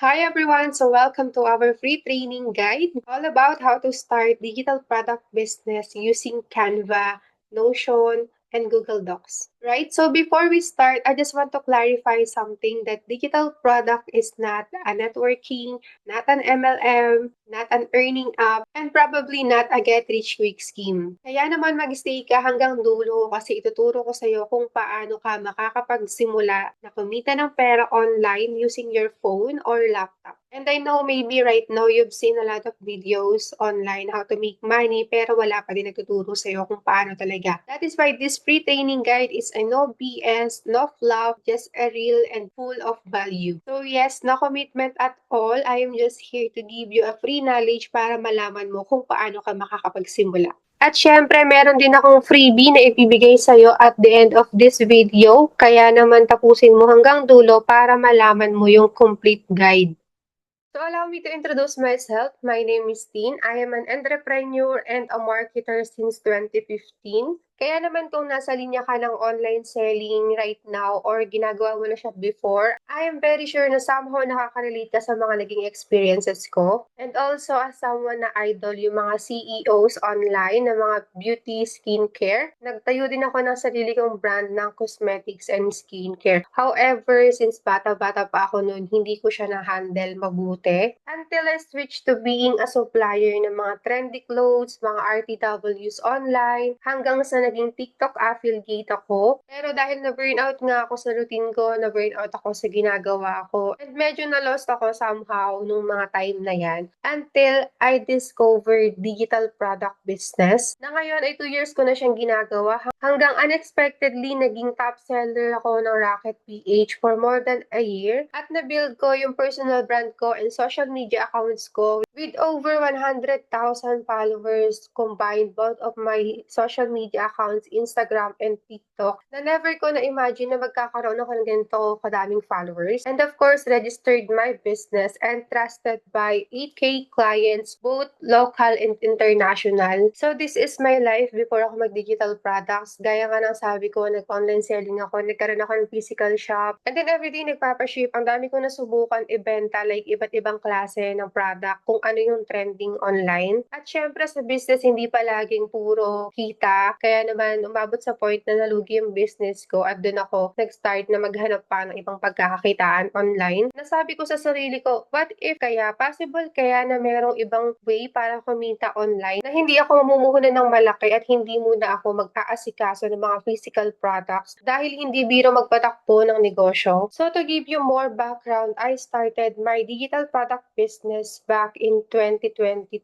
Hi everyone! So welcome to our free training guide all about how to start digital product business using Canva, Notion, and Google Docs. Right? So before we start, I just want to clarify something that digital product is not a networking, not an MLM, not an earning app, and probably not a get-rich-quick scheme. Kaya naman mag-stay ka hanggang dulo kasi ituturo ko sa iyo kung paano ka makakapagsimula na kumita ng pera online using your phone or laptop. And I know maybe right now you've seen a lot of videos online how to make money pero wala pa din nagtuturo sa iyo kung paano talaga. That is why this free training guide is a no BS, no fluff, just a real and full of value. So yes, no commitment at all. I am just here to give you a free knowledge para malaman mo kung paano ka makakapagsimula. At syempre, meron din akong freebie na ibibigay sa'yo at the end of this video. Kaya naman tapusin mo hanggang dulo para malaman mo yung complete guide. So allow me to introduce myself. My name is Tin. I am an entrepreneur and a marketer since 2015. Kaya naman kung nasa linya ka ng online selling right now or ginagawa mo na siya before, I am very sure na somehow nakaka-relate ka sa mga naging experiences ko. And also as someone na idol yung mga CEOs online na mga beauty, skincare. Nagtayo din ako ng sarili kong brand ng cosmetics and skincare. However, since bata-bata pa ako noon, hindi ko siya na-handle mabuti. Until I switched to being a supplier ng mga trendy clothes, mga RTWs online, hanggang sa naging TikTok affiliate ako. Pero dahil na-burnout nga ako sa routine ko, na-burnout ako sa ginagawa ko, and medyo na-lost ako somehow nung mga time na yan, until I discovered digital product business, na ngayon ay 2 years ko na siyang ginagawa, hanggang unexpectedly naging top seller ako ng Rocket PH for more than a year, at na-build ko yung personal brand ko and social media accounts ko with over 100,000 followers combined, both of my social media accounts, Instagram and TikTok, na never ko na-imagine na magkakaroon ako ng ganito kadaming followers. And of course, registered my business and trusted by 8K clients, both local and international. So this is my life before ako mag-digital products. Gaya nga ng sabi ko, nag-online selling ako, nagkaroon ako ng physical shop, and then everyday nagpapaship. Ang dami ko nasubukan ibenta, like iba't ibang klase ng product, kung ano yung trending online. At syempre sa business, hindi pa laging puro kita. Kaya naman umabot sa point na nalugi yung business ko at doon ako nag-start na maghanap pa ng ibang pagkakakitaan online. Nasabi ko sa sarili ko, what if kaya possible kaya na merong ibang way para kumita online na hindi ako mamumuhunan ng malaki at hindi muna ako mag-aasikaso ng mga physical products dahil hindi biro magpatakbo ng negosyo. So to give you more background, I started my digital product business back in 2023.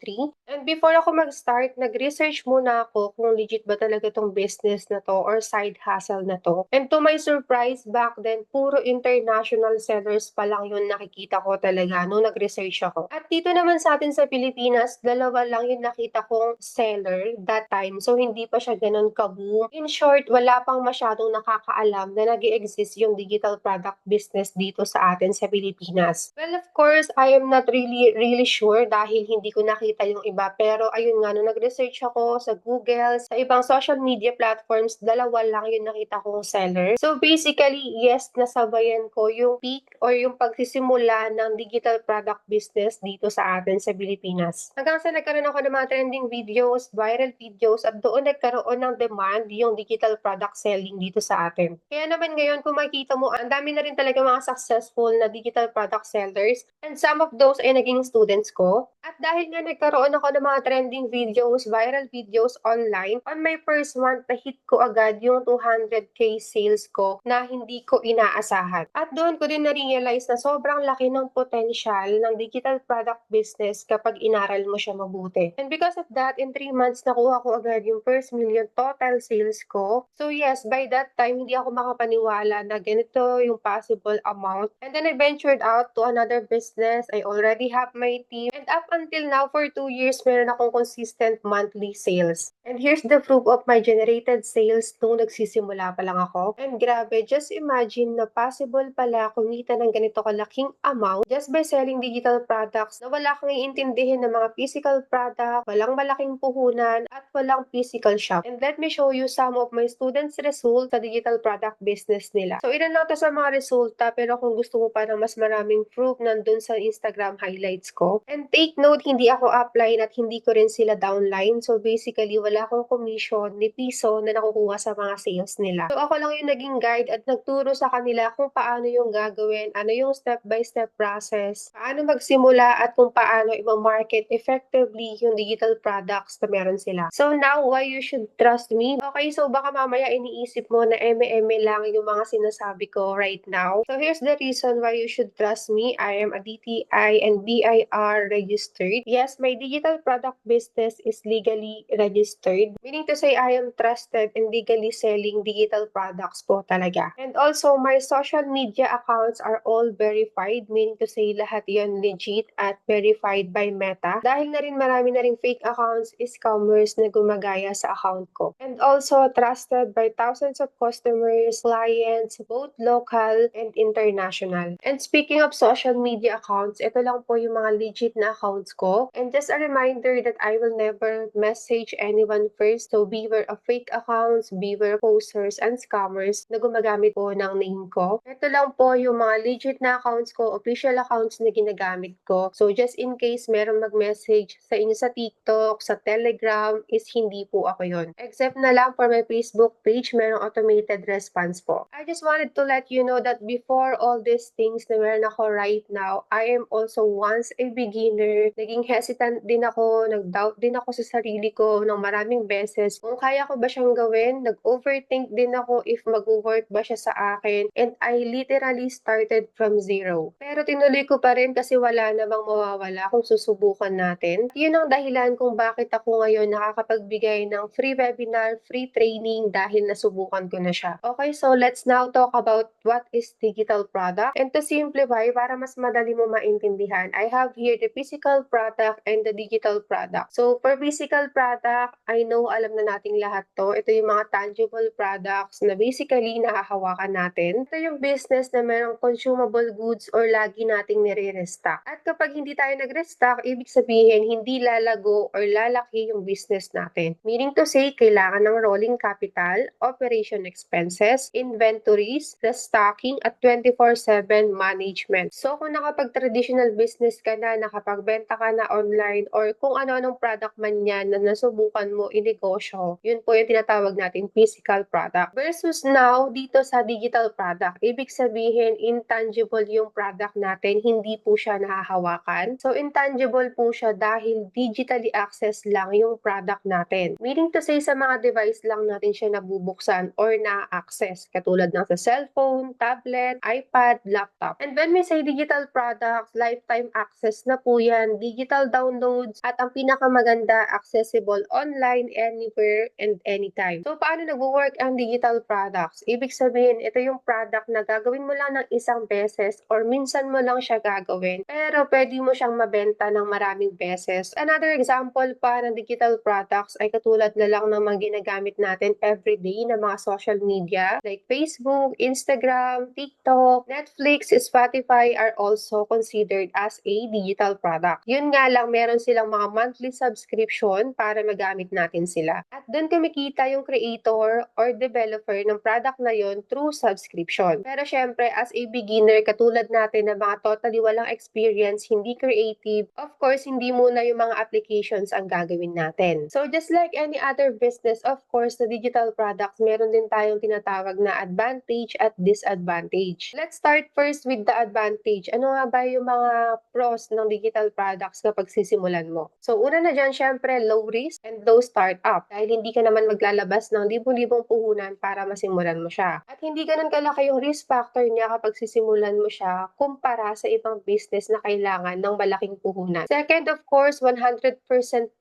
And before ako mag-start, nag-research muna ako kung legit ba talaga tong business na to or side hustle na to. And to my surprise, back then, puro international sellers pa lang yung nakikita ko talaga nung nag-research ako. At dito naman sa atin sa Pilipinas, dalawa lang yung nakita kong seller that time. So, hindi pa siya ganun ka-boom. In short, wala pang masyadong nakakaalam na nag-exist yung digital product business dito sa atin sa Pilipinas. Well, of course, I am not really sure dahil hindi ko nakita yung iba. Pero ayun nga, nung nag-research ako sa Google, sa ibang social media platforms, dalawa lang yung nakita kong seller. So basically, yes, nasabayan ko yung peak or yung pagsisimula ng digital product business dito sa atin sa Pilipinas. Hanggang sa nagkaroon ako ng mga trending videos, viral videos, at doon nagkaroon ng demand yung digital product selling dito sa atin. Kaya naman ngayon, kung makikita mo, ang dami na rin talaga mga successful na digital product sellers, and some of those ay naging students ko. At dahil nga nagkaroon ako ng mga trending videos, viral videos online, on my first month, na-hit ko agad yung 200k sales ko na hindi ko inaasahan. At doon ko din na-realize na sobrang laki ng potential ng digital product business kapag inaral mo siya mabuti. And because of that, in 3 months, nakuha ko agad yung first million total sales ko. So yes, by that time, hindi ako makapaniwala na ganito yung possible amount. And then I ventured out to another business. I already have my team. And up until now, for 2 years, meron akong consistent monthly sales. And here's the proof of my generated sales nung nagsisimula pa lang ako. And grabe, just imagine na possible pala kumita ng ganito kalaking amount just by selling digital products na wala kang iintindihin ng mga physical product, walang malaking puhunan, at walang physical shop. And let me show you some of my students' results sa digital product business nila. So, ilan lang to sa mga resulta, pero kung gusto mo pa ng mas maraming proof, nandun sa Instagram highlights ko. And take note, hindi ako upline at hindi ko rin sila downline. So, basically, wala akong commission ni piso na nakukuha sa mga sales nila. So, ako lang yung naging guide at nagturo sa kanila kung paano yung gagawin, ano yung step-by-step process, paano magsimula at kung paano i-market effectively yung digital products na meron sila. So, now, why you should trust me? Okay, so baka mamaya iniisip mo na eme-eme lang yung mga sinasabi ko right now. So, here's the reason why you should trust me. I am a DTI and BIR registered. Yes, my digital product business is legally registered. Meaning to say, I am trusted in legally selling digital products po talaga. And also, my social media accounts are all verified. Meaning to say, lahat yon legit at verified by Meta. Dahil na rin marami na rin fake accounts, scammers na gumagaya sa account ko. And also, trusted by thousands of customers, clients, both local and international. And speaking of social media accounts, ito lang po yung mga legit na accounts ko. And just a reminder that I will never message anyone first. So beware of fake accounts, beware of posters and scammers na gumagamit po ng name ko. Ito lang po yung mga legit na accounts ko, official accounts na ginagamit ko. So just in case merong mag-message sa inyo sa TikTok, sa Telegram, is hindi po ako yon. Except na lang for my Facebook page, merong automated response po. I just wanted to let you know that before all these things na meron ako right now, I am also once a beginner. Naging hesitant din ako, nag-doubt din ako sa sarili ko ng maraming beses. Kung kaya ko ba siyang gawin, nag-overthink din ako if mag-work ba siya sa akin. And I literally started from zero. Pero tinuloy ko pa rin kasi wala namang mawawala kung susubukan natin. Yun ang dahilan kung bakit ako ngayon nakakapagbigay ng free webinar, free training dahil nasubukan ko na siya. Okay, so let's now talk about what is digital product. And to simplify, para mas madali mo maintindihan, I have here the physical product and the digital product. So for physical product, I know alam na nating lahat to. Ito yung mga tangible products na basically nahahawakan natin. Ito yung business na mayroong consumable goods or lagi nating nire-restock. At kapag hindi tayo nag-restock, ibig sabihin hindi lalago or lalaki yung business natin. Meaning to say, kailangan ng rolling capital, operation expenses, inventories, restocking, at 24/7 management. So kung nakapag-traditional business ka na, nakapagbenta ka na online, or kung ano-anong product man yan na nasubukan mo inegosyo, yun po yung tinatawag natin physical product. Versus now, dito sa digital product, ibig sabihin intangible yung product natin, hindi po siya nahahawakan. So intangible po siya dahil digitally access lang yung product natin. Meaning to say, sa mga device lang natin siya nabubuksan or na-access, katulad ng sa cellphone, tablet, iPad, laptop. And when we say digital products, lifetime access na po yan, digital downloads, at ang pinakamaganda, accessible online, anywhere, and anytime. So, paano nag-work ang digital products? Ibig sabihin, ito yung product na gagawin mo lang ng isang beses or minsan mo lang siya gagawin, pero pwede mo siyang mabenta ng maraming beses. Another example pa ng digital products ay katulad na lang ng mga ginagamit natin everyday na mga social media like Facebook, Instagram, TikTok, Netflix, Spotify are also considered as a digital product. Yun nga lang, meron silang mga monthly subscription para magamit natin sila. At doon kumikita yung creator or developer ng product na yon through subscription. Pero syempre, as a beginner, katulad natin na mga totally walang experience, hindi creative, of course, hindi muna yung mga applications ang gagawin natin. So just like any other business, of course, sa digital products, meron din tayong tinatawag na advantage at disadvantage. Let's start first with the advantage. Ano nga ba yung mga pros ng digital products kapag sisimulan mo? So una na dyan, syempre, low risk and low startup. Dahil hindi ka naman maglalabas ng libong-libong puhunan para masimulan mo siya. At hindi ganun kalaki yung risk factor niya kapag sisimulan mo siya kumpara sa ibang business na kailangan ng malaking puhunan. Second, of course, 100%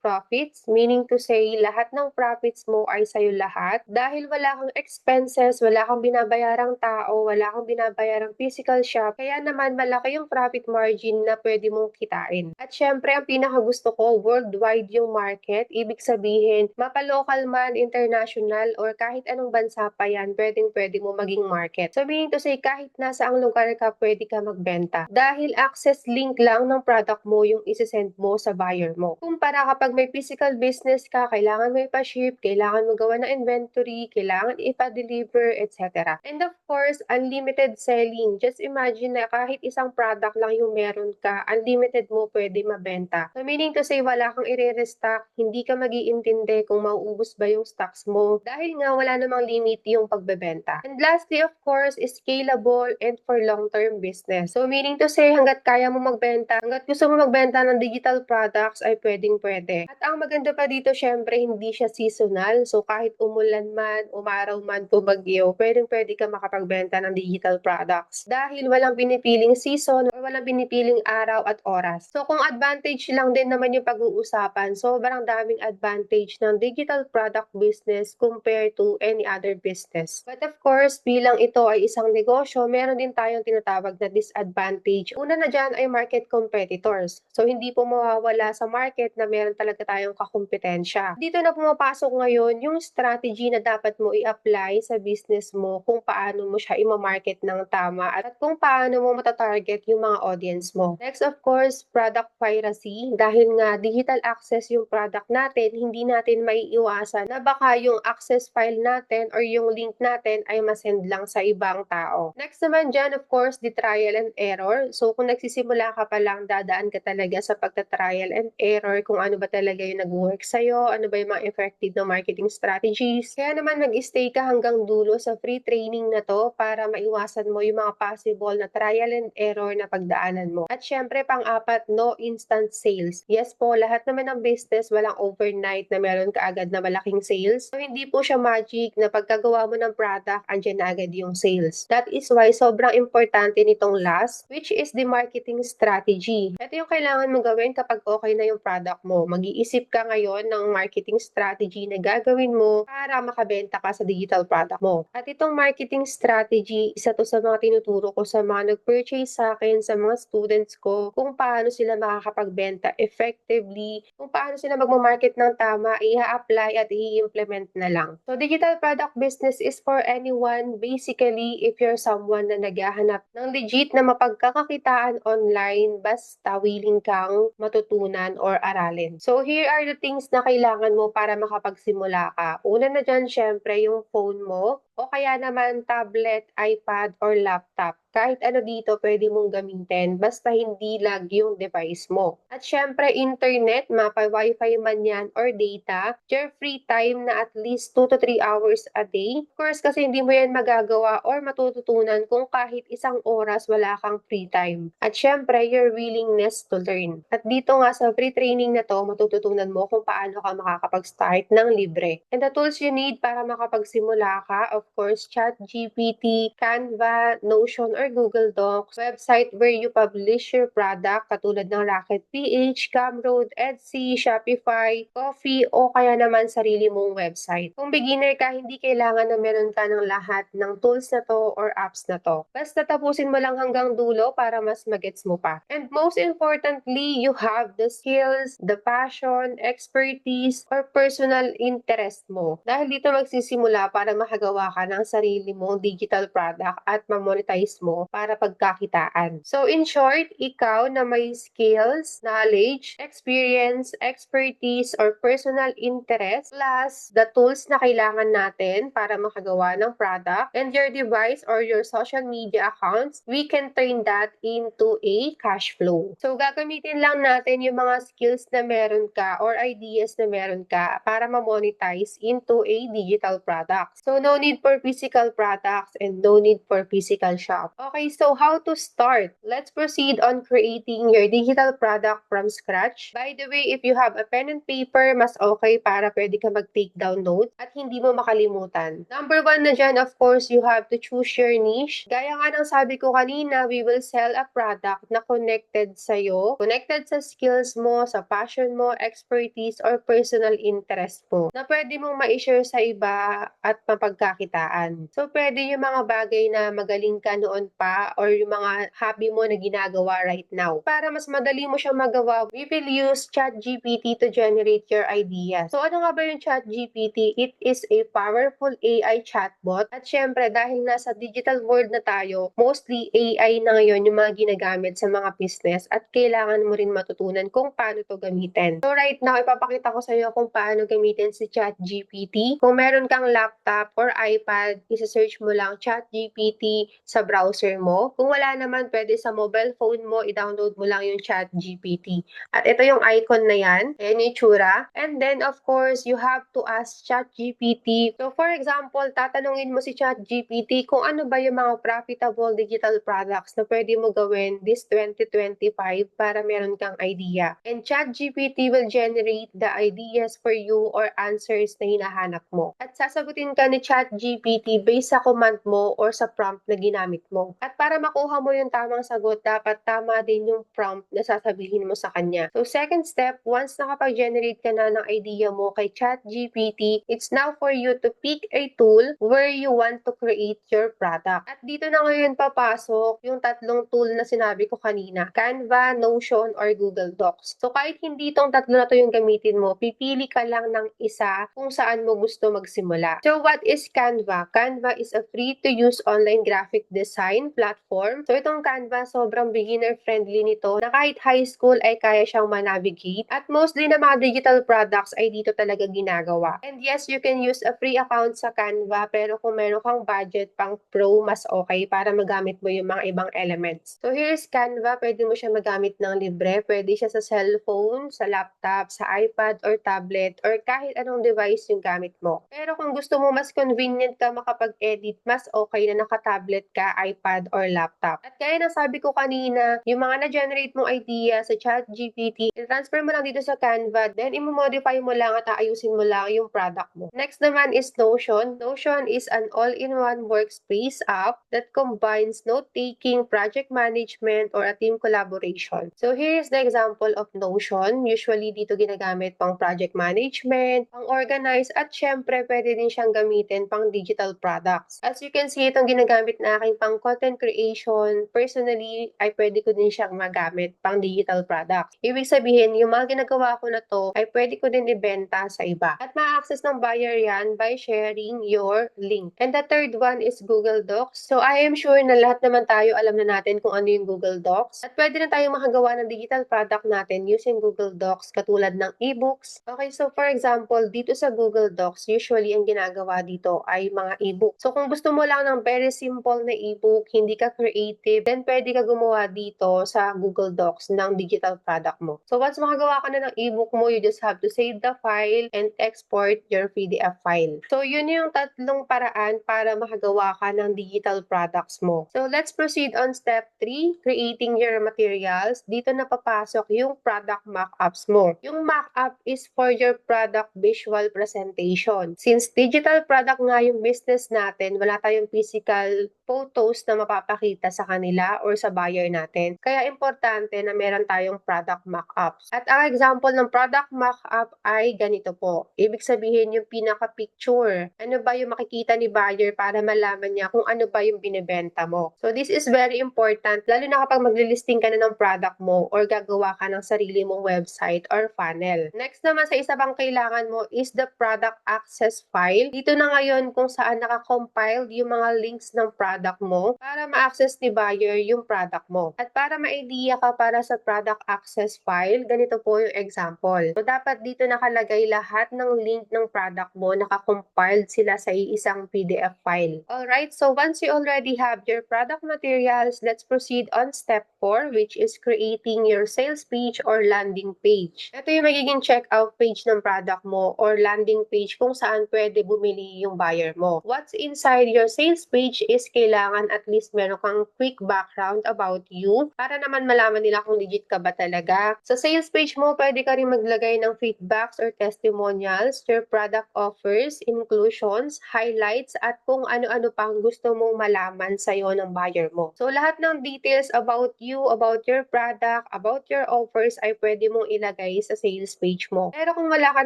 profits, meaning to say, lahat ng profits mo ay sa'yo lahat. Dahil wala kang expenses, wala kang binabayarang tao, wala kang binabayarang physical shop, kaya naman malaki yung profit margin na pwede mong kitain. At syempre, ang pinakagusto ko, worldwide yung market. Ibig sabihin, mapalocal local man, international, or kahit anong bansa pa yan, pwedeng-pwede mo maging market. So meaning to say, kahit nasa ang lugar ka, pwede ka magbenta. Dahil access link lang ng product mo yung isesend mo sa buyer mo. Kumpara kapag may physical business ka, kailangan mo ipa-ship, kailangan mo gawa ng inventory, kailangan ipa-deliver, etc. And of course, unlimited selling. Just imagine na kahit isang product lang yung meron ka, unlimited mo pwede mabenta. So meaning to say, wala kang i-restock, hindi ka mag-iintindi kung mauubos ba yung stocks mo dahil nga wala namang limit yung pagbebenta. And lastly, of course, is scalable and for long-term business. So meaning to say, hanggat kaya mo magbenta, hanggat gusto mo magbenta ng digital products ay pwedeng-pwede. At ang maganda pa dito, syempre, hindi siya seasonal. So kahit umulan man, umaraw man, bumagyo, pwedeng-pwede ka makapagbenta ng digital products. Dahil walang pinipiling season or walang pinipiling araw at oras. So kung advantage lang din naman yung pag-uusapan, sobrang daming advantage ng digital product business compared to any other business. But of course, bilang ito ay isang negosyo, meron din tayong tinatawag na disadvantage. Una na dyan ay market competitors. So hindi po mawawala sa market na meron talaga tayong kakumpetensya. Dito na pumapasok ngayon yung strategy na dapat mo i-apply sa business mo kung paano mo siya i-market ng tama at kung paano mo matatarget yung mga audience mo. Next, of course, product piracy. Dahil nga digital access yung product natin, hindi natin maiiwasan na baka yung access file natin or yung link natin ay masend lang sa ibang tao. Next naman dyan, of course, the trial and error. So kung nagsisimula ka pa lang, dadaan ka talaga sa pagta-trial and error kung ano ba talaga yung nag-work sa'yo, ano ba yung mga effective na marketing strategies. Kaya naman mag-stay ka hanggang dulo sa free training na to para maiwasan mo yung mga possible na trial and error na pagdaanan mo. At syempre, pang-apat, no instant sales. Yes po, lahat naman ng business walang overnight na meron kaagad na malaking sales. So, hindi po siya magic na pagkagawa mo ng product, andyan na agad yung sales. That is why sobrang importante nitong last, which is the marketing strategy. Ito yung kailangan mong gawin kapag okay na yung product mo. Mag-iisip ka ngayon ng marketing strategy na gagawin mo para makabenta ka sa digital product mo. At itong marketing strategy, isa to sa mga tinuturo ko sa mga nag-purchase sa akin, sa mga students ko, kung paano sila makakapagbenta effectively, kung paano sila magmamarket ng tama, i-apply at i-implement na lang. So, digital product business is for anyone. Basically, if you're someone na naghahanap ng legit na mapagkakakitaan online, basta willing kang matutunan or aralin. So, here are the things na kailangan mo para makapagsimula ka. Una na dyan, syempre, yung phone mo, o kaya naman tablet, iPad, or laptop. Kahit ano dito pwede mong gamitin, basta hindi lag yung device mo. At syempre, internet, mapa-wifi man yan or data, your free time na at least 2 to 3 hours a day. Of course, kasi hindi mo yan magagawa or matututunan kung kahit isang oras wala kang free time. At syempre, your willingness to learn. At dito nga sa free training na to, matututunan mo kung paano ka makakapag-start ng libre. And the tools you need para makapagsimula ka, of course, ChatGPT, Canva, Notion, or Google Docs, website where you publish your product katulad ng Rocket PH, Gumroad, Etsy, Shopify, Coffee, o kaya naman sarili mong website. Kung beginner ka, hindi kailangan na meron ka ng lahat ng tools na to or apps na to. Basta tapusin mo lang hanggang dulo para mas magets mo pa. And most importantly, you have the skills, the passion, expertise, or personal interest mo. Dahil dito magsisimula para makagawa ka ng sarili mong digital product at ma-monetize mo para pagkakitaan. So in short, ikaw na may skills, knowledge, experience, expertise, or personal interest, plus the tools na kailangan natin para makagawa ng product, and your device or your social media accounts, we can turn that into a cash flow. So gagamitin lang natin yung mga skills na meron ka or ideas na meron ka para ma-monetize into a digital product. So no need for physical products and no need for physical shop. Okay, so how to start? Let's proceed on creating your digital product from scratch. By the way, if you have a pen and paper, mas okay para pwede ka mag-take down notes at hindi mo makalimutan. Number one na dyan, of course, you have to choose your niche. Gaya nga ng sabi ko kanina, we will sell a product na connected sa'yo, connected sa skills mo, sa passion mo, expertise, or personal interest mo, na pwede mong ma-share sa iba at mapagkakitaan. So, pwede yung mga bagay na magaling ka noon pa or yung mga hobby mo na ginagawa right now. Para mas madali mo siyang magawa, we will use ChatGPT to generate your ideas. So ano nga ba yung ChatGPT? It is a powerful AI chatbot. At syempre, dahil nasa digital world na tayo, mostly AI na ngayon yung mga ginagamit sa mga business at kailangan mo rin matutunan kung paano to gamitin. So right now, ipapakita ko sa iyo kung paano gamitin si ChatGPT. Kung meron kang laptop or iPad, isa-search mo lang ChatGPT sa browser mo. Kung wala naman, pwede sa mobile phone mo, i-download mo lang yung ChatGPT. At ito yung icon na yan. Ayan yung itsura. And then, of course, you have to ask ChatGPT. So, for example, tatanungin mo si ChatGPT kung ano ba yung mga profitable digital products na pwede mo gawin this 2025 para meron kang idea. And ChatGPT will generate the ideas for you or answers na hinahanap mo. At sasagutin ka ni ChatGPT based sa command mo or sa prompt na ginamit mo. At para makuha mo yung tamang sagot, dapat tama din yung prompt na sasabihin mo sa kanya. So, second step, once nakapag-generate ka na ng idea mo kay ChatGPT, it's now for you to pick a tool where you want to create your product. At dito na ngayon papasok yung tatlong tool na sinabi ko kanina, Canva, Notion, or Google Docs. So, kahit hindi itong tatlo na to yung gamitin mo, pipili ka lang ng isa kung saan mo gusto magsimula. So, what is Canva? Canva is a free-to-use online graphic design platform. So, itong Canva, sobrang beginner-friendly nito na kahit high school ay kaya siyang manavigate. At mostly na mga digital products ay dito talaga ginagawa. And yes, you can use a free account sa Canva, pero kung meron kang budget pang pro, mas okay para magamit mo yung mga ibang elements. So, here's Canva. Pwede mo siya magamit ng libre. Pwede siya sa cellphone, sa laptop, sa iPad, or tablet, or kahit anong device yung gamit mo. Pero kung gusto mo mas convenient ka makapag-edit, mas okay na naka-tablet ka, iPad, or laptop. At kaya nasabi ko kanina, yung mga na-generate mong idea sa ChatGPT, i-transfer mo lang dito sa Canva, then i-modify mo lang at aayusin mo lang yung product mo. Next naman is Notion. Notion is an all-in-one workspace app that combines note-taking, project management, or a team collaboration. So here's the example of Notion. Usually dito ginagamit pang project management, pang organize, at syempre pwede din siyang gamitin pang digital products. As you can see, itong ginagamit na aking pang content creation, personally, ay pwede ko din siyang magamit pang digital products. Ibig sabihin, yung mga ginagawa ko na to ay pwede ko din ibenta sa iba. At ma-access ng buyer yan by sharing your link. And the third one is Google Docs. So I am sure na lahat naman tayo alam na natin kung ano yung Google Docs. At pwede na tayong makagawa ng digital product natin using Google Docs katulad ng ebooks. Okay, so for example, dito sa Google Docs, usually ang ginagawa dito ay mga ebook. So kung gusto mo lang ng very simple na ebook, hindi ka creative, then pwede ka gumawa dito sa Google Docs ng digital product mo. So once makagawa ka na ng ebook mo, you just have to save the file and export your PDF file. So yun yung tatlong paraan para makagawa ka ng digital products mo. So let's proceed on step 3, creating your materials. Dito na papasok yung product mockups mo. Yung mockup is for your product visual presentation. Since digital product nga yung business natin, wala tayong physical photos na mapapakita sa kanila or sa buyer natin. Kaya importante na meron tayong product mockups. At ang example ng product mockup ay ganito po. Ibig sabihin yung pinaka-picture. Ano ba yung makikita ni buyer para malaman niya kung ano ba yung binibenta mo. So this is very important, lalo na kapag maglilisting ka na ng product mo or gagawa ka ng sarili mong website or funnel. Next naman sa isa pang kailangan mo is the product access file. Dito na ngayon kung saan nakakompiled yung mga links ng product mo para ma-access ni buyer yung product mo. At para ma-idea ka para sa product access file, ganito po yung example. So dapat dito nakalagay lahat ng link ng product mo, nakakompiled sila sa isang PDF file. Alright, so once you already have your product materials, let's proceed on step 4, which is creating your sales page or landing page. Ito yung magiging checkout page ng product mo or landing page kung saan pwede bumili yung buyer mo. What's inside your sales page is kailangan at least meron kang quick background about you para naman malaman nila kung legit ka ba talaga. Sa sales page mo, pwede ka rin maglagay ng feedbacks or testimonials, your product offers, inclusions, highlights, at kung ano-ano pang gusto mong malaman sa'yo ng buyer mo. So, lahat ng details about you, about your product, about your offers ay pwede mong ilagay sa sales page mo. Pero kung wala ka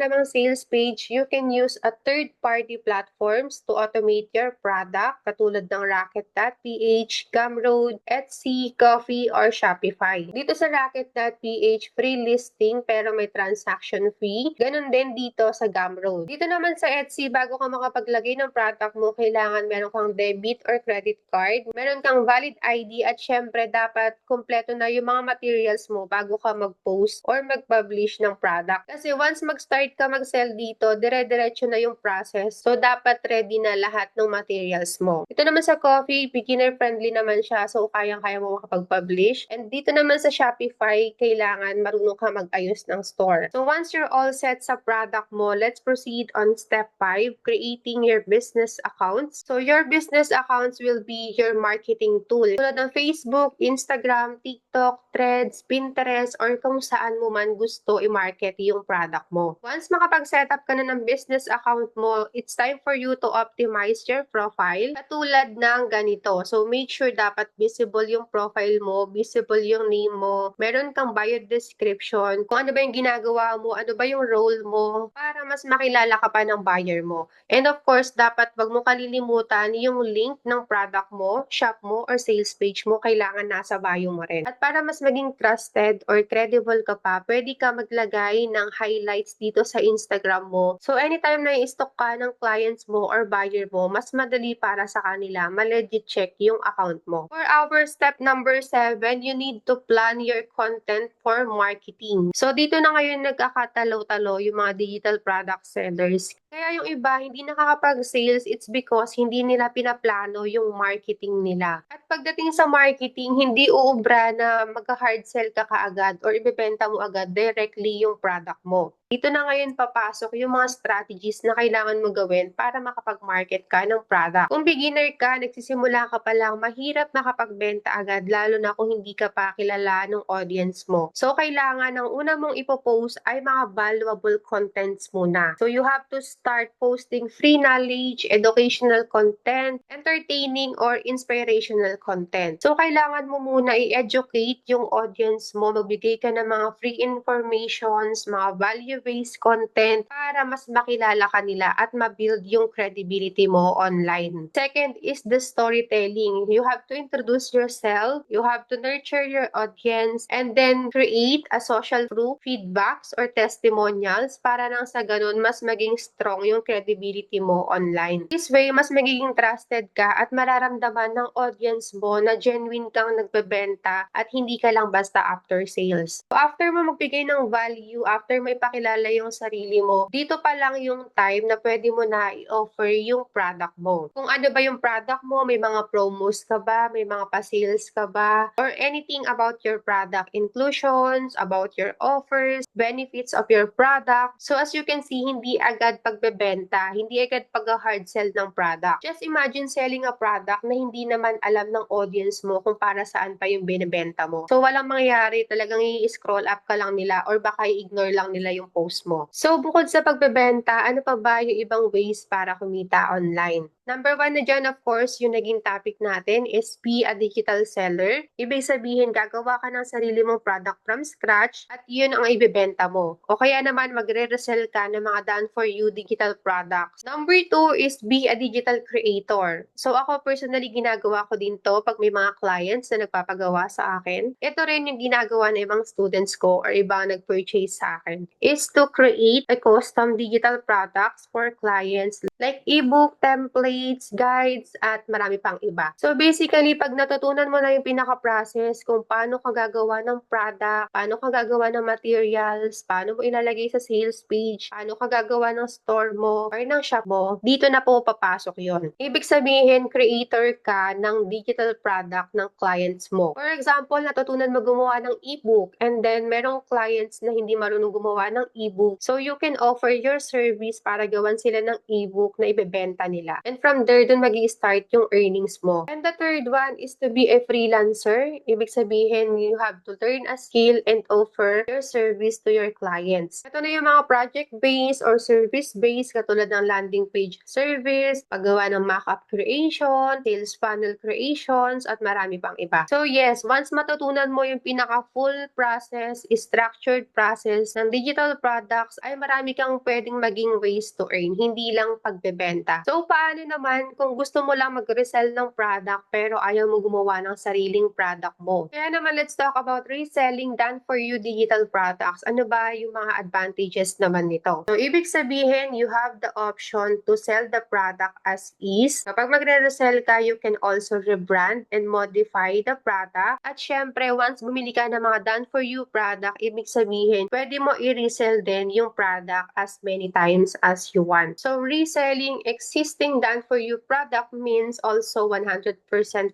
namang sales page, you can use a third-party platforms to automate your product, katulad ng Rocket.ph, Gumroad, Etsy, Coffee, or Shopify. Dito sa Rocket.ph, free listing pero may transaction fee. Ganun din dito sa Gumroad. Dito naman sa Etsy, bago ka makapaglagay ng product mo, kailangan meron kang debit or credit card, meron kang valid ID, at syempre dapat kumpleto na yung mga materials mo bago ka mag-post or mag-publish ng product. Kasi once mag-start ka mag-sell dito, dire-diretso na yung process. So, dapat ready na lahat ng materials mo. Ito naman sa Coffee, beginner-friendly naman siya. So, kayang-kaya mo makapag-publish. And dito naman sa Shopify, kailangan marunong ka mag-ayos ng store. So, once you're all set sa product mo, let's proceed on step 5, creating your business accounts. So, your business accounts will be your marketing tool. Tulad ng Facebook, Instagram, TikTok, Threads, Pinterest, or kung saan mo man gusto i-market yung product mo. Once makapag-setup ka na ng business account mo, it's time for you to optimize your profile katulad ng ganito. So, make sure dapat visible yung profile mo, visible yung name mo, meron kang bio description, kung ano ba yung ginagawa mo, ano ba yung role mo, para mas makilala ka pa ng buyer mo. And of course, dapat wag mo kalilimutan yung link ng product mo, shop mo, or sales page mo, kailangan nasa bio mo rin. At para mas maging trusted or credible ka pa, pwede ka maglagay ng highlights dito sa Instagram mo. So, anytime na i-stock ka ng clients mo or buyer mo, mas madali para sa kanila, ma-legit check yung account mo. For our step number 7, you need to plan your content for marketing. So, dito na ngayon nagkakatalo-talo yung mga digital product sellers. Kaya yung iba, hindi nakakapag-sales, it's because hindi nila pinaplano yung marketing nila. At pagdating sa marketing, hindi uubra na magka-hard sell ka kaagad or ibebenta mo agad directly yung product mo. Dito na ngayon papasok yung mga strategies na kailangan mo gawin para makapag-market ka ng product. Kung beginner ka, nagsisimula ka pa lang, mahirap makapagbenta agad, lalo na kung hindi ka pa kilala ng audience mo. So, kailangan ang una mong ipopost ay mga valuable contents muna. So, you have to start posting free knowledge, educational content, entertaining, or inspirational content. So, kailangan mo muna i-educate yung audience mo, magbigay ka ng mga free informations, mga value-based content para mas makilala ka nila at ma-build yung credibility mo online. Second is the storytelling. You have to introduce yourself, you have to nurture your audience, and then create a social proof, feedbacks, or testimonials para nang sa ganun mas maging strong yung credibility mo online. This way, mas magiging trusted ka at mararamdaman ng audience mo na genuine kang nagbebenta at hindi ka lang basta after sales. So, after mo magbigay ng value, after mo ipakilala yung sarili mo, dito pa lang yung time na pwede mo na i-offer yung product mo. Kung ano ba yung product mo, may mga promos ka ba, may mga pa-sales ka ba, or anything about your product, inclusions, about your offers, benefits of your product. So as you can see, hindi agad pagbebenta, hindi agad pag-hard sell ng product. Just imagine selling a product na hindi naman alam ng audience mo kung para saan pa yung binibenta mo. So walang mangyayari, talagang i-scroll up ka lang nila or baka i-ignore lang nila yung post mo. So, bukod sa pagbebenta, ano pa ba yung ibang ways para kumita online? Number 1 na dyan, of course, yung naging topic natin is be a digital seller. Ibig sabihin, gagawa ka ng sarili mong product from scratch at yun ang ibebenta mo. O kaya naman, magre-resell ka ng mga done-for-you digital products. Number 2 is be a digital creator. So, ako personally, ginagawa ko din to pag may mga clients na nagpapagawa sa akin. Ito rin yung ginagawa ng ibang students ko or ibang nag-purchase sa akin is to create a custom digital products for clients like ebook, templates, guides, at marami pang iba. So basically, pag natutunan mo na yung pinaka-process kung paano ka gagawa ng product, paano ka gagawa ng materials, paano mo ilalagay sa sales page, paano ka gagawa ng store mo or ng shop mo, dito na po papasok yon. Ibig sabihin, creator ka ng digital product ng clients mo. For example, natutunan mo gumawa ng ebook and then merong clients na hindi marunong gumawa ng ebook. So you can offer your service para gawan sila ng ebook na ibebenta nila. And from there, dun magi-start yung earnings mo. And the third one is to be a freelancer. Ibig sabihin, you have to learn a skill and offer your service to your clients. Ito na yung mga project-based or service-based katulad ng landing page service, paggawa ng mock-up creation, sales funnel creations, at marami pang iba. So yes, once matutunan mo yung pinaka-full process, structured process ng digital products, ay marami kang pwedeng maging ways to earn, hindi lang pagbebenta. So paano naman kung gusto mo lang mag-resell ng product pero ayaw mo gumawa ng sariling product mo. Kaya naman let's talk about reselling done for you digital products. Ano ba yung mga advantages naman nito? So ibig sabihin, you have the option to sell the product as is. Kapag magre-resell ka, you can also rebrand and modify the product. At syempre, once bumili ka ng mga done for you product, ibig sabihin, pwede mo i-resell din yung product as many times as you want. So reselling existing done for you product means also 100%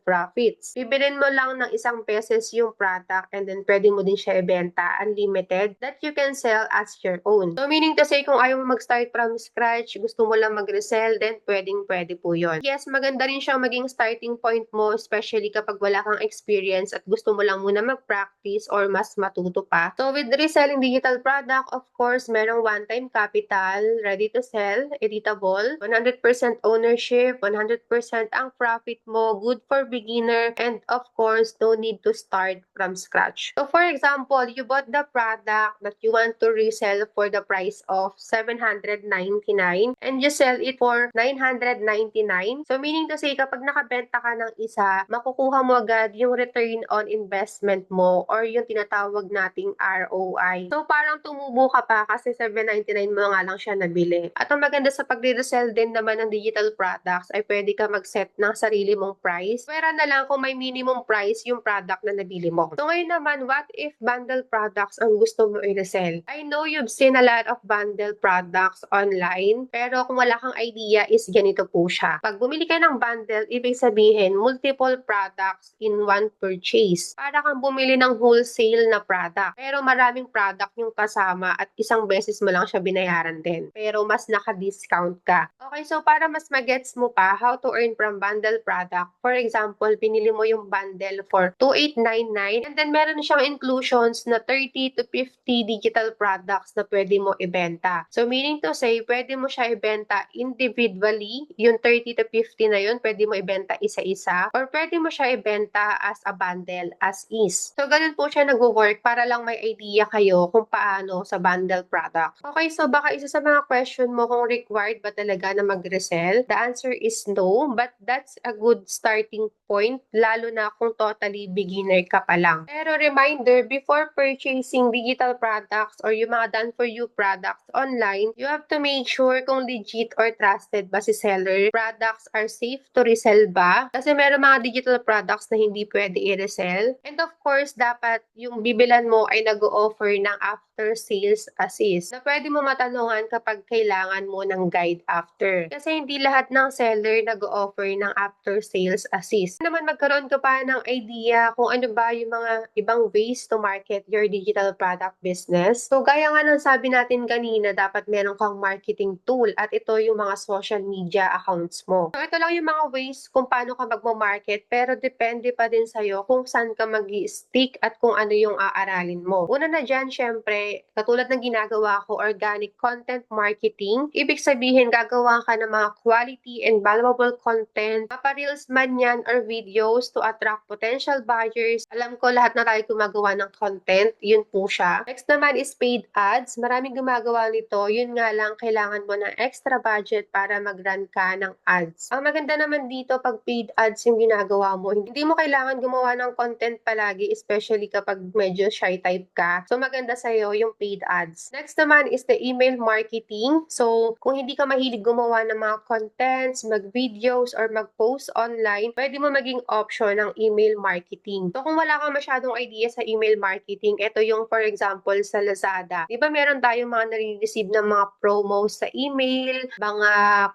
profits. Bibilin mo lang ng isang pesos yung product and then pwede mo din siya ibenta unlimited that you can sell as your own. So meaning to say, kung ayaw mo mag-start from scratch, gusto mo lang mag-resell, then pwede po yun. Yes, maganda rin siyang maging starting point mo, especially kapag wala kang experience at gusto mo lang muna mag-practice or mas matuto pa. So with reselling digital product, of course, merong one-time capital, ready to sell, editable, 100% ownership, 100% ang profit mo, good for beginner, and of course, no need to start from scratch. So for example, you bought the product that you want to resell for the price of $799 and you sell it for $999. So meaning to say, kapag nakabenta ka ng isa, makukuha mo agad yung return on investment mo or yung tinatawag nating ROI. So parang tumubo ka pa kasi $799 mo nga lang siya nabili. At ang maganda sa pagre-resell din naman ng digital products ay pwede ka mag-set ng sarili mong price. Pwera na lang kung may minimum price yung product na nabili mo. So ngayon naman, what if bundle products ang gusto mo i-resell? I know you've seen a lot of bundle products online, pero kung wala kang idea is ganito po siya. Pag bumili ka ng bundle, ibig sabihin multiple products in one purchase. Para kang bumili ng wholesale na product. Pero maraming product yung kasama at isang beses mo lang siya binayaran din. Pero mas naka-discount ka. Okay, so para mas magets mo pa how to earn from bundle product, for example, pinili mo yung bundle for $2,899 and then meron siyang inclusions na 30 to 50 digital products na pwede mo ibenta. So meaning to say, pwede mo siya ibenta individually, yung 30 to 50 na yun, pwede mo ibenta isa-isa, or pwede mo siya ibenta as a bundle, as is. So ganun po siya nag-work para lang may idea kayo kung paano sa bundle product. Okay, so baka isa sa mga question mo kung required ba talaga na mag-resell? The answer is no, but that's a good starting point, lalo na kung totally beginner ka pa lang. Pero reminder, before purchasing digital products or yung mga done-for-you products online, you have to make sure kung legit or trusted ba si seller. Products are safe to resell ba? Kasi meron mga digital products na hindi pwede i-resell. And of course, dapat yung bibilan mo ay nag-o-offer ng after sales assist na pwede mo matanungan kapag kailangan mo ng guide after. Kasi hindi lahat ng seller nag-o-offer ng after sales assist. Naman magkaroon ka pa ng idea kung ano ba yung mga ibang ways to market your digital product business. So gaya nga ng sabi natin kanina, dapat meron kang marketing tool at ito yung mga social media accounts mo. So ito lang yung mga ways kung paano ka magmo-market, pero depende pa din sa'yo kung saan ka mag-i-stick at kung ano yung aaralin mo. Una na dyan, syempre, katulad ng ginagawa ko, organic content marketing. Ibig sabihin, gagawa ka ng mga quality and valuable content, mapa-reels man yan or videos to attract potential buyers. Alam ko lahat na tayo gumagawa ng content, yun po siya. Next naman is paid ads. Maraming gumagawa nito, yun nga lang kailangan mo ng extra budget para mag-run ka ng ads. Ang maganda naman dito pag paid ads yung ginagawa mo, hindi mo kailangan gumawa ng content palagi, especially kapag medyo shy type ka. So maganda sa'yo yung paid ads. Next naman is the email marketing. So kung hindi ka mahilig gumawa ng mga contents, mag-videos, or mag-post online, pwede mo maging option ng email marketing. So kung wala kang masyadong idea sa email marketing, ito yung for example sa Lazada. Di ba meron tayong mga nare-receive ng mga promos sa email, mga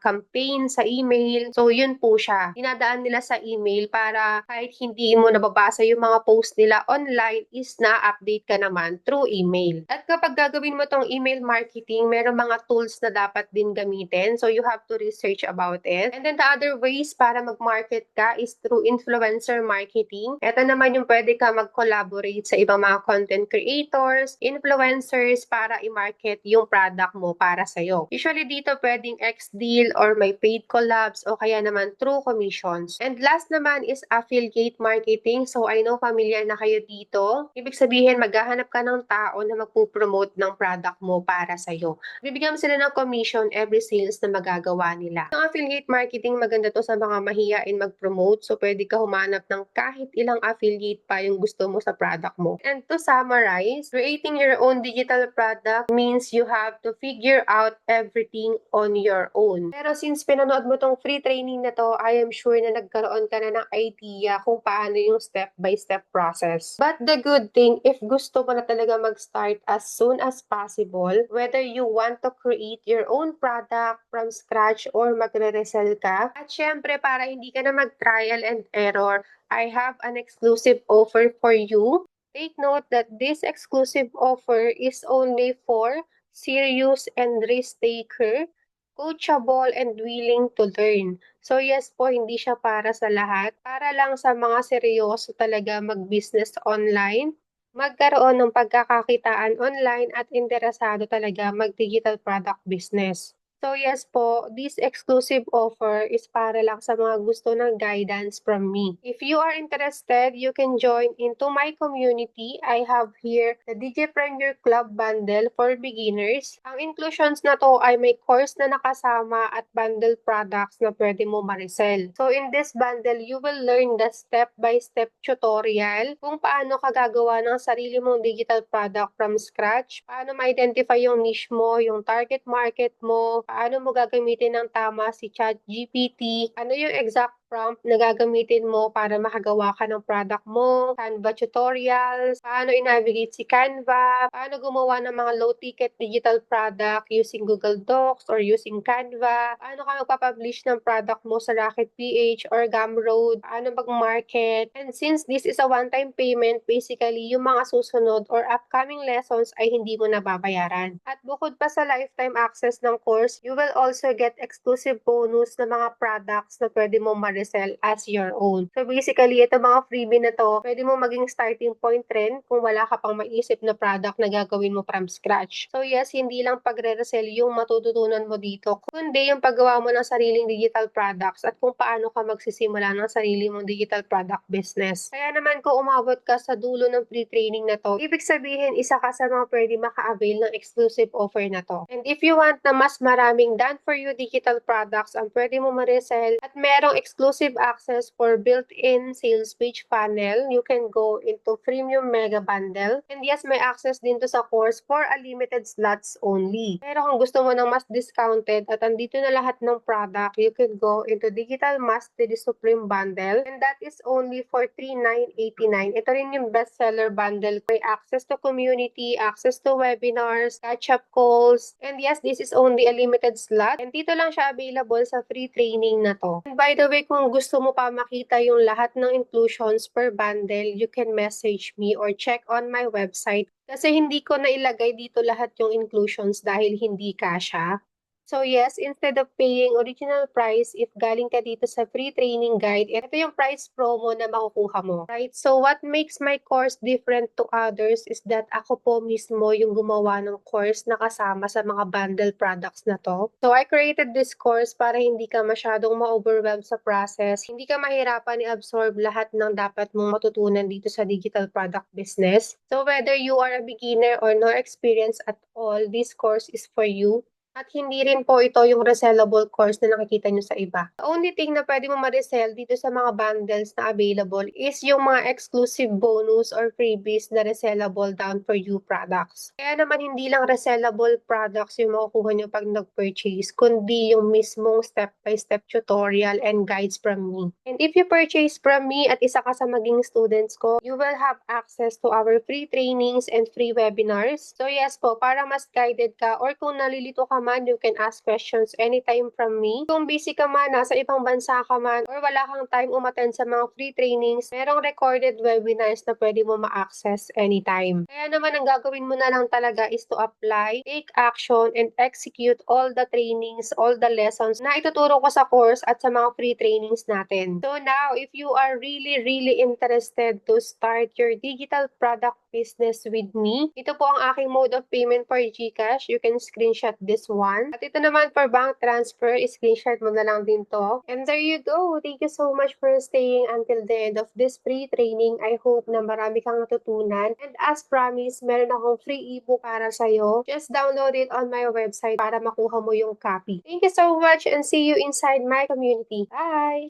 campaign sa email. So yun po siya. Dinadaan nila sa email para kahit hindi mo nababasa yung mga post nila online is na-update ka naman through email. At kapag gagawin mo tong email marketing, meron mga tools na dapat din gamitin. So you have to research about it. And then the other ways para mag-market ka is through influencer marketing. Ito naman yung pwede ka mag-collaborate sa ibang mga content creators, influencers para i-market yung product mo para sa'yo. Usually dito pwedeng X-deal or may paid collabs o kaya naman through commissions. And last naman is affiliate marketing. So I know familiar na kayo dito. Ibig sabihin maghahanap ka ng tao na magpo-promote ng product mo para sa'yo. Bibigyan mo sila ng commission every sales na magagawa nila. Ang affiliate marketing, maganda to sa mga mahiyain mag-promote. So, pwede ka humanap ng kahit ilang affiliate pa yung gusto mo sa product mo. And to summarize, creating your own digital product means you have to figure out everything on your own. Pero since pinanood mo tong free training na to, I am sure na nagkaroon ka na ng idea kung paano yung step-by-step process. But the good thing, if gusto mo na talaga mag-start as soon as possible, whether you want to create your own product from scratch or magre-resell ka, at syempre para hindi ka na mag-trial and error, I have an exclusive offer for you. Take note that this exclusive offer is only for serious and risk-taker, coachable, and willing to learn. So yes po, hindi siya para sa lahat. Para lang sa mga seryoso talaga mag-business online, magkaroon ng pagkakakitaan online at interesado talaga mag-digital product business. So yes po, this exclusive offer is para lang sa mga gusto ng guidance from me. If you are interested, you can join into my community. I have here the DJ Premier Club Bundle for beginners. Ang inclusions na to ay may course na nakasama at bundle products na pwede mo ma-resell. So in this bundle, you will learn the step-by-step tutorial kung paano ka gagawa ng sarili mong digital product from scratch, paano ma-identify yung niche mo, yung target market mo, paano mo gagamitin ng tama si ChatGPT, ano yung exact prompt na gagamitin mo para makagawa ka ng product mo, Canva tutorials, paano i-navigate si Canva, paano gumawa ng mga low-ticket digital product using Google Docs or using Canva, paano ka magpapublish ng product mo sa Rocket PH or Gumroad, paano mag-market. And since this is a one-time payment, basically, yung mga susunod or upcoming lessons ay hindi mo nababayaran. At bukod pa sa lifetime access ng course, you will also get exclusive bonus na mga products na pwede mo ma-resell as your own. So basically, ito mga freebie na to, pwede mo maging starting point rin kung wala ka pang maisip na product na gagawin mo from scratch. So yes, hindi lang pagre-resell yung matututunan mo dito, kundi yung paggawa mo ng sariling digital products at kung paano ka magsisimula ng sarili mong digital product business. Kaya naman kung umabot ka sa dulo ng free training na to, ibig sabihin isa ka sa mga pwede maka-avail ng exclusive offer na to. And if you want na mas maraming done for you digital products ang pwede mo ma-resell at merong exclusive access for built-in sales page funnel, you can go into Premium Mega Bundle. And yes, may access din to sa course for a limited slots only. Pero kung gusto mo ng mas discounted at andito na lahat ng product, you can go into Digital Mastery Supreme Bundle. And that is only for $39.89. Ito rin yung bestseller bundle. May access to community, access to webinars, catch-up calls. And yes, this is only a limited slot. And dito lang siya available sa free training na to. And by the way, kung gusto mo pa makita yung lahat ng inclusions per bundle, you can message me or check on my website. Kasi hindi ko na ilagay dito lahat yung inclusions dahil hindi kasya. So yes, instead of paying original price, if galing ka dito sa free training guide, ito yung price promo na makukuha mo, right? So what makes my course different to others is that ako po mismo yung gumawa ng course na kasama sa mga bundle products na to. So I created this course para hindi ka masyadong ma-overwhelm sa process, hindi ka mahirapan i-absorb lahat ng dapat mong matutunan dito sa digital product business. So whether you are a beginner or no experience at all, this course is for you. At hindi rin po ito yung resellable course na nakikita nyo sa iba. The only thing na pwede mo ma-resell dito sa mga bundles na available is yung mga exclusive bonus or freebies na resellable down for you products. Kaya naman hindi lang resellable products yung makukuha nyo pag nag-purchase, kundi yung mismong step-by-step tutorial and guides from me. And if you purchase from me at isa ka sa maging students ko, you will have access to our free trainings and free webinars. So yes po, para mas guided ka or kung nalilito ka man, you can ask questions anytime from me. Kung busy ka man, nasa ibang bansa ka man, or wala kang time umattend sa mga free trainings, merong recorded webinars na pwede mo ma-access anytime. Kaya naman, ang gagawin mo na lang talaga is to apply, take action, and execute all the trainings, all the lessons na ituturo ko sa course at sa mga free trainings natin. So now, if you are really interested to start your digital product business with me, ito po ang aking mode of payment for GCash. You can screenshot this 1. At ito naman for bank transfer, screenshot mo na lang din to. And there you go. Thank you so much for staying until the end of this free training. I hope na marami kang natutunan. And as promised, meron akong free ebook para sa'yo. Just download it on my website para makuha mo yung copy. Thank you so much and see you inside my community. Bye!